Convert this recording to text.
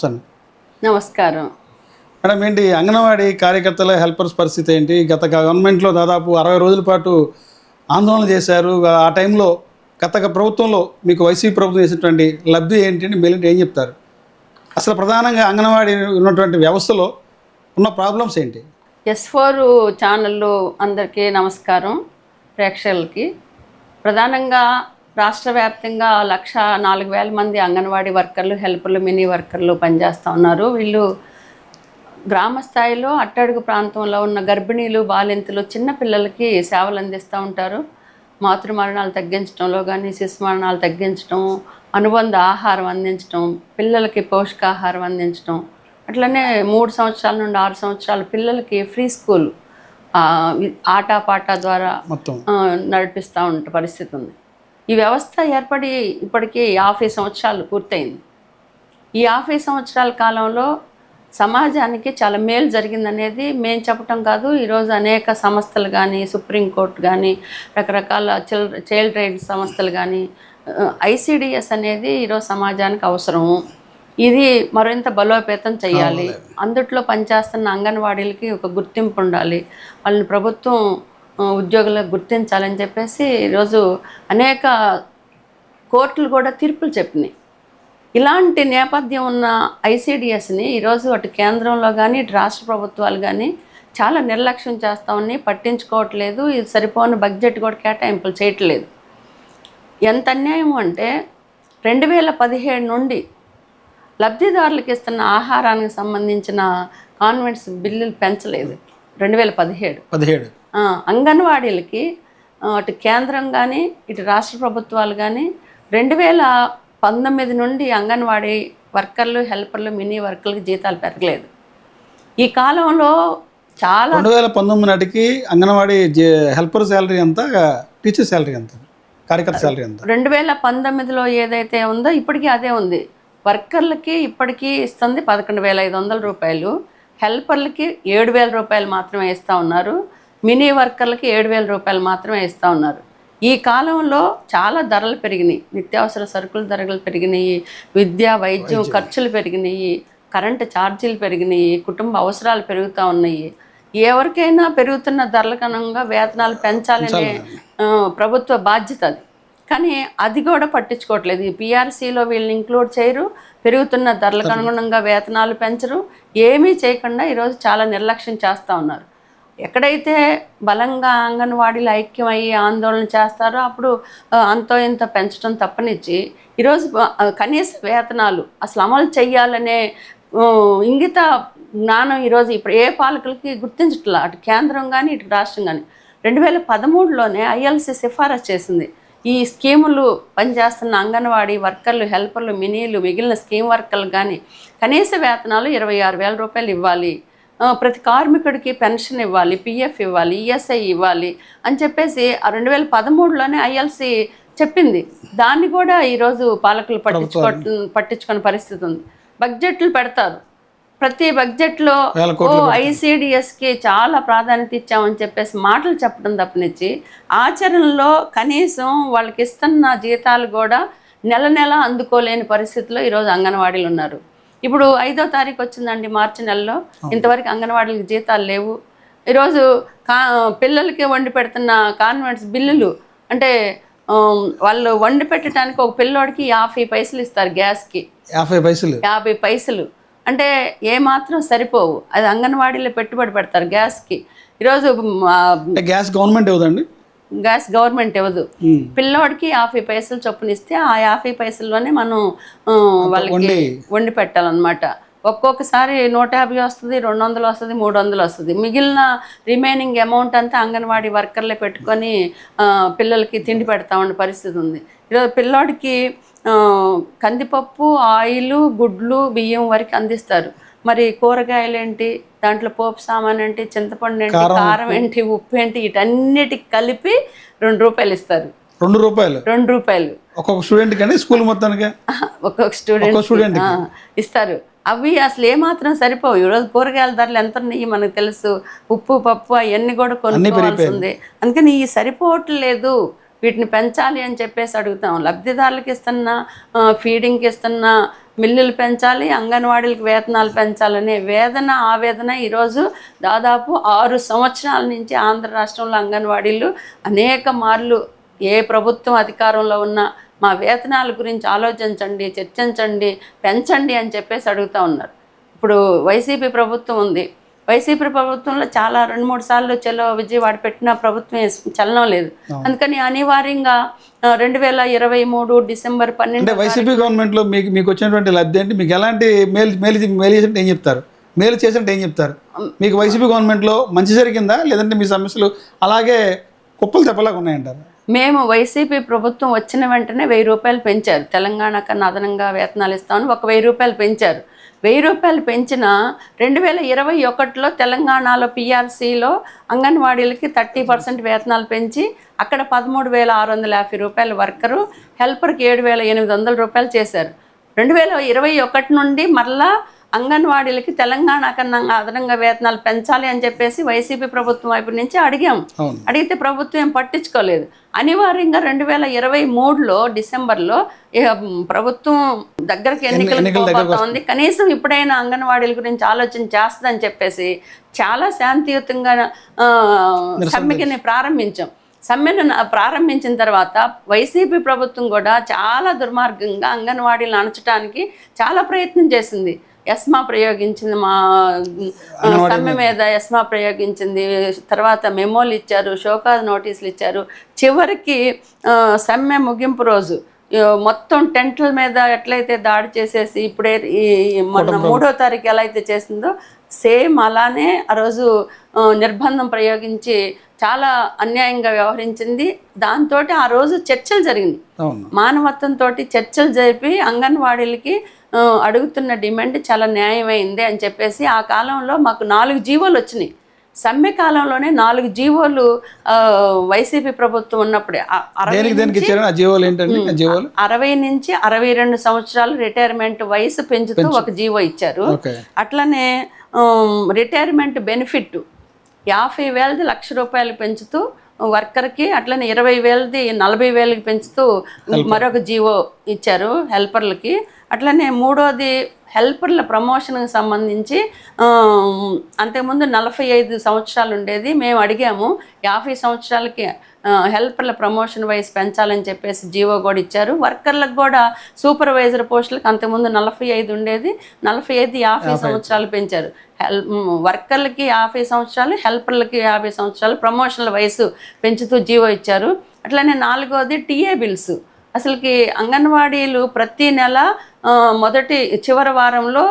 నమస్తే అండి. నమస్కారం. మేడం, ఏంటి అంగన్వాడీ కార్యకర్తల హెల్పర్స్ పరిస్థితి ఏంటి? గత గవర్నమెంట్లో దాదాపు 60 రోజుల పాటు ఆందోళన చేశారు. ఆ టైంలో గత ప్రభుత్వంలో మీకు వైసీపీ ప్రభుత్వం చేసినటువంటి లబ్ధి ఏంటి అని మీరు ఏం చెప్తారు? అసలు ప్రధానంగా అంగన్వాడీ ఉన్నటువంటి వ్యవస్థలో ఉన్న ప్రాబ్లమ్స్ ఏంటి? S4 ఛానళ్ళు అందరికీ నమస్కారం. ప్రేక్షకులకి ప్రధానంగా రాష్ట్ర వ్యాప్తంగా 1,04,000 మంది అంగన్వాడీ వర్కర్లు, హెల్పర్లు, మినీ వర్కర్లు పనిచేస్తూ ఉన్నారు. వీళ్ళు గ్రామ స్థాయిలో అట్టడుగు ప్రాంతంలో ఉన్న గర్భిణీలు, బాలింతలు, చిన్నపిల్లలకి సేవలు అందిస్తూ ఉంటారు. మాతృ మరణాలు తగ్గించడంలో కానీ, శిశు మరణాలు తగ్గించడం, అనుబంధ ఆహారం అందించడం, పిల్లలకి పోషకాహారం అందించడం, అట్లనే 3 సంవత్సరాల నుండి 6 సంవత్సరాల పిల్లలకి ఫ్రీ స్కూల్ ఆటపాట ద్వారా మొత్తం నడిపిస్తూ ఉంటే పరిస్థితి ఉంది. ఈ వ్యవస్థ ఏర్పడి ఇప్పటికీ 50 సంవత్సరాలు పూర్తయింది. ఈ 50 సంవత్సరాల కాలంలో సమాజానికి చాలా మేలు జరిగిందనేది మేము చెప్పటం కాదు. ఈరోజు అనేక సంస్థలు కానీ, సుప్రీంకోర్టు కానీ, రకరకాల చైల్డ్ రైట్స్ సంస్థలు కానీ, ICDS అనేది ఈరోజు సమాజానికి అవసరము. ఇది మరింత బలోపేతం చేయాలి. అందుట్లో పనిచేస్తున్న అంగన్వాడీలకి ఒక గుర్తింపు ఉండాలి. వాళ్ళని ప్రభుత్వం ఉద్యోగులకు గుర్తించాలని చెప్పేసి ఈరోజు అనేక కోర్టులు కూడా తీర్పులు చెప్పినాయి. ఇలాంటి నేపథ్యం ఉన్న ICDSని ఈరోజు అటు కేంద్రంలో కానీ, ఇటు రాష్ట్ర ప్రభుత్వాలు కానీ చాలా నిర్లక్ష్యం చేస్తూ ఉన్నాయి, పట్టించుకోవట్లేదు. ఇది సరిపోని బడ్జెట్ కూడా కేటాయింపులు చేయట్లేదు. ఎంత అన్యాయం అంటే 2017 నుండి లబ్ధిదారులకు ఇస్తున్న ఆహారానికి సంబంధించిన కాన్వెంట్స్ బిల్లులు పెంచలేదు. 2017 అంగన్వాడీలకి అటు కేంద్రం కానీ, ఇటు రాష్ట్ర ప్రభుత్వాలు కానీ 2019 నుండి అంగన్వాడీ వర్కర్లు, హెల్పర్లు, మినీ వర్కర్లకు జీతాలు పెరగలేదు. ఈ కాలంలో చాలా 2019 నాటికి అంగన్వాడీ హెల్పర్ శాలరీ ఎంత, టీచర్ శాలరీ ఎంత, కార్యకర్త శాలరీ ఎంత? 2019లో ఏదైతే ఉందో ఇప్పటికీ అదే ఉంది. వర్కర్లకి ఇప్పటికీ ఇస్తుంది 11,500 రూపాయలు, హెల్పర్లకి 7,000 రూపాయలు మాత్రమే ఇస్తూ ఉన్నారు, మినీ వర్కర్లకి 7,000 రూపాయలు మాత్రమే ఇస్తూ ఉన్నారు. ఈ కాలంలో చాలా ధరలు పెరిగినాయి. నిత్యావసర సరుకుల ధరలు పెరిగినాయి, విద్యా వైద్యం ఖర్చులు పెరిగినాయి, కరెంటు ఛార్జీలు పెరిగినాయి, కుటుంబ అవసరాలు పెరుగుతూ ఉన్నాయి. ఎవరికైనా పెరుగుతున్న ధరలకు అనుగుణంగా వేతనాలు పెంచాలనే ప్రభుత్వ బాధ్యత అది. కానీ అది కూడా పట్టించుకోవట్లేదు. ఈ PRCలో వీళ్ళని ఇంక్లూడ్ చేయరు, పెరుగుతున్న ధరలకు అనుగుణంగా వేతనాలు పెంచరు, ఏమీ చేయకుండా ఈరోజు చాలా నిర్లక్ష్యం చేస్తూ ఉన్నారు. ఎక్కడైతే బలంగా అంగన్వాడీలు ఐక్యమయ్యి ఆందోళన చేస్తారో అప్పుడు అంతో ఇంత పెంచడం తప్పనిచ్చి ఈరోజు కనీస వేతనాలు అసలు అమలు చేయాలనే ఇంగిత జ్ఞానం ఈరోజు ఇప్పుడు ఏ పాలకులకి గుర్తించట్లా, అటు కేంద్రం కానీ, ఇటు రాష్ట్రం కానీ. 2013లోనే ILC సిఫారసు చేసింది. ఈ స్కీములు పనిచేస్తున్న అంగన్వాడీ వర్కర్లు, హెల్పర్లు, మినీలు, మిగిలిన స్కీమ్ వర్కర్లు కానీ కనీస వేతనాలు 26,000 రూపాయలు ఇవ్వాలి, ప్రతి కార్మికుడికి పెన్షన్ ఇవ్వాలి, PF ఇవ్వాలి, ESI ఇవ్వాలి అని చెప్పేసి 2013లోనే ILC చెప్పింది. దాన్ని కూడా ఈరోజు పాలకులు పట్టించుకునే పరిస్థితి ఉంది. బడ్జెట్లు పెడతారు, ప్రతి బడ్జెట్లో ICDSకి చాలా ప్రాధాన్యత ఇచ్చామని చెప్పేసి మాటలు చెప్పడం తప్పనిచ్చి ఆచరణలో కనీసం వాళ్ళకి ఇస్తున్న జీతాలు కూడా నెల నెల అందుకోలేని పరిస్థితిలో ఈరోజు అంగన్వాడీలు ఉన్నారు. ఇప్పుడు 5వ తారీఖు వచ్చిందండి, మార్చి నెలలో. ఇంతవరకు అంగన్వాడీలకు జీతాలు లేవు. ఈరోజు పిల్లలకి వండి పెడుతున్న కాన్వెంట్స్ బిల్లులు అంటే వాళ్ళు వండి పెట్టడానికి ఒక పిల్లోడికి 50 పైసలు ఇస్తారు, గ్యాస్కి 50 పైసలు అంటే ఏమాత్రం సరిపోవు. అది అంగన్వాడీలో పెట్టుబడి పెడతారు గ్యాస్కి. ఈరోజు గ్యాస్ గవర్నమెంట్ ఇవ్వదండి, గ్యాస్ గవర్నమెంట్ ఇవ్వదు. పిల్లోడికి 50 పైసలు చొప్పున ఇస్తే ఆ 50 పైసల్లోనే మనం వాళ్ళకి వండి పెట్టాలన్నమాట. ఒక్కొక్కసారి 150 వస్తుంది, 200 వస్తుంది, 300 వస్తుంది. మిగిలిన రిమైనింగ్ అమౌంట్ అంతా అంగన్వాడీ వర్కర్లే పెట్టుకొని పిల్లలకి తిండి పెడతా ఉండే పరిస్థితి ఉంది. ఈరోజు పిల్లోడికి కందిపప్పు, ఆయిల్, గుడ్లు, బియ్యం వరకు అందిస్తారు. మరి కూరగాయలు ఏంటి, దాంట్లో పోపు సామాన్ ఏంటి, చింతపండు ఏంటి, కారం ఏంటి, ఉప్పు ఏంటి, వీటన్నిటికి కలిపి 2 రూపాయలు ఇస్తారు. 2 రూపాయలు ఒక్కొక్క స్టూడెంట్ కానీ స్కూల్ మొత్తానికి ఒక్కొక్క స్టూడెంట్ ఇస్తారు. అవి అసలు ఏమాత్రం సరిపోవు. ఈరోజు కూరగాయల ధరలు ఎంత ఉన్నాయి మనకు తెలుసు, ఉప్పు, పప్పు అవన్నీ కూడా కొనుక్కోవాల్సి ఉంది. అందుకని ఈ సరిపోవట్లేదు, వీటిని పెంచాలి అని చెప్పేసి అడుగుతాం. లబ్ధిదారులకు ఇస్తున్న, ఫీడింగ్కి ఇస్తున్న మిల్లులు పెంచాలి, అంగన్వాడీలకు వేతనాలు పెంచాలనే ఆవేదన ఈరోజు దాదాపు 6 సంవత్సరాల నుంచి ఆంధ్ర రాష్ట్రంలో అంగన్వాడీలు అనేక మార్లు ఏ ప్రభుత్వం అధికారంలో ఉన్నా మా వేతనాల గురించి ఆలోచించండి, చర్చించండి, పెంచండి అని చెప్పేసి అడుగుతూ ఉన్నారు. ఇప్పుడు వైసీపీ ప్రభుత్వం ఉంది. వైసీపీ ప్రభుత్వంలో చాలా 2-3 సార్లు చలో విజయవాడ పెట్టిన ప్రభుత్వం చలనం లేదు. అందుకని అనివార్యంగా 2023 డిసెంబర్ 12 అంటే వైసీపీ గవర్నమెంట్లో మీకు వచ్చినటువంటి లబ్ధి ఏంటి? మీకు ఎలాంటి మేలు చేసినట్టు ఏం చెప్తారు? మేలు చేసినట్టు ఏం చెప్తారు? మీకు వైసీపీ గవర్నమెంట్లో మంచి జరిగిందా, లేదంటే మీ సమస్యలు అలాగే కుప్పలు తెప్పలాగా ఉన్నాయంటారు? మేము వైసీపీ ప్రభుత్వం వచ్చిన వెంటనే 1000 రూపాయలు పెంచారు. తెలంగాణ కన్నా అదనంగా వేతనాలు ఇస్తామని 1000 రూపాయలు పెంచారు. 1000 రూపాయలు పెంచిన 2021లో తెలంగాణలో PRCలో అంగన్వాడీలకి 30% వేతనాలు పెంచి అక్కడ 13,650 రూపాయలు వర్కరు, హెల్పర్కి 7,800 రూపాయలు చేశారు. 2021 నుండి మరలా అంగన్వాడీలకి తెలంగాణ కన్నా అదనంగా వేతనాలు పెంచాలి అని చెప్పేసి వైసీపీ ప్రభుత్వం వైపు నుంచి అడిగాము. అడిగితే ప్రభుత్వం ఏం పట్టించుకోలేదు. అనివార్యంగా 2023లో డిసెంబర్లో ప్రభుత్వం దగ్గరికి ఎన్నికలు పోతా ఉంది, కనీసం ఇప్పుడైనా అంగన్వాడీల గురించి ఆలోచన చేస్తుందని చెప్పేసి చాలా శాంతియుతంగా సమ్మెని ప్రారంభించాం. సమ్మెను ప్రారంభించిన తర్వాత వైసీపీ ప్రభుత్వం కూడా చాలా దుర్మార్గంగా అంగన్వాడీలను అణచడానికి చాలా ప్రయత్నం చేసింది. ఎస్మా ప్రయోగించింది, మా సమ్మె మీద ఎస్మా ప్రయోగించింది. తర్వాత మెమోలు ఇచ్చారు, షోకాజ్ నోటీసులు ఇచ్చారు. చివరికి సమ్మె ముగింపు రోజు మొత్తం టెంట్ల మీద ఎట్లయితే దాడి చేసేసి ఇప్పుడే మొన్న 3వ తారీఖు ఎలా అయితే చేసిందో సేమ్ అలానే ఆ రోజు నిర్బంధం ప్రయోగించి చాలా అన్యాయంగా వ్యవహరించింది. దాంతో ఆ రోజు చర్చలు జరిగింది. మానవత్వంతో చర్చలు జరిపి అంగన్వాడీలకి అడుగుతున్న డిమాండ్ చాలా న్యాయమైంది అని చెప్పేసి ఆ కాలంలో మాకు 4 జీవోలు వచ్చినాయి. సమ్మె కాలంలోనే 4 జీవోలు వైసీపీ ప్రభుత్వం ఉన్నప్పుడే 60 నుంచి 62 సంవత్సరాలు రిటైర్మెంట్ వయసు పెంచుతూ ఒక జీవో ఇచ్చారు. అట్లనే రిటైర్మెంట్ బెనిఫిట్ 50,000ది 1,00,000 రూపాయలు పెంచుతూ వర్కర్కి, అట్లనే 20,000ది 40,000కి పెంచుతూ మరొక జీవో ఇచ్చారు హెల్పర్లకి. అట్లనే 3వది హెల్పర్ల ప్రమోషన్కి సంబంధించి అంతకుముందు 45 సంవత్సరాలు ఉండేది. మేము అడిగాము 50 సంవత్సరాలకి హెల్పర్ల ప్రమోషన్ వయసు పెంచాలని చెప్పేసి జీవో కూడా ఇచ్చారు. వర్కర్లకు కూడా సూపర్వైజర్ పోస్టులకు అంతకుముందు 45 ఉండేది, 45 50 సంవత్సరాలు పెంచారు. వర్కర్లకి 50 సంవత్సరాలు, హెల్పర్లకి 50 సంవత్సరాలు ప్రమోషన్ల వయసు పెంచుతూ జీవో ఇచ్చారు. అట్లనే 4వది TA బిల్స్. అసలుకి అంగన్వాడీలు ప్రతి నెల చివరి వారంలో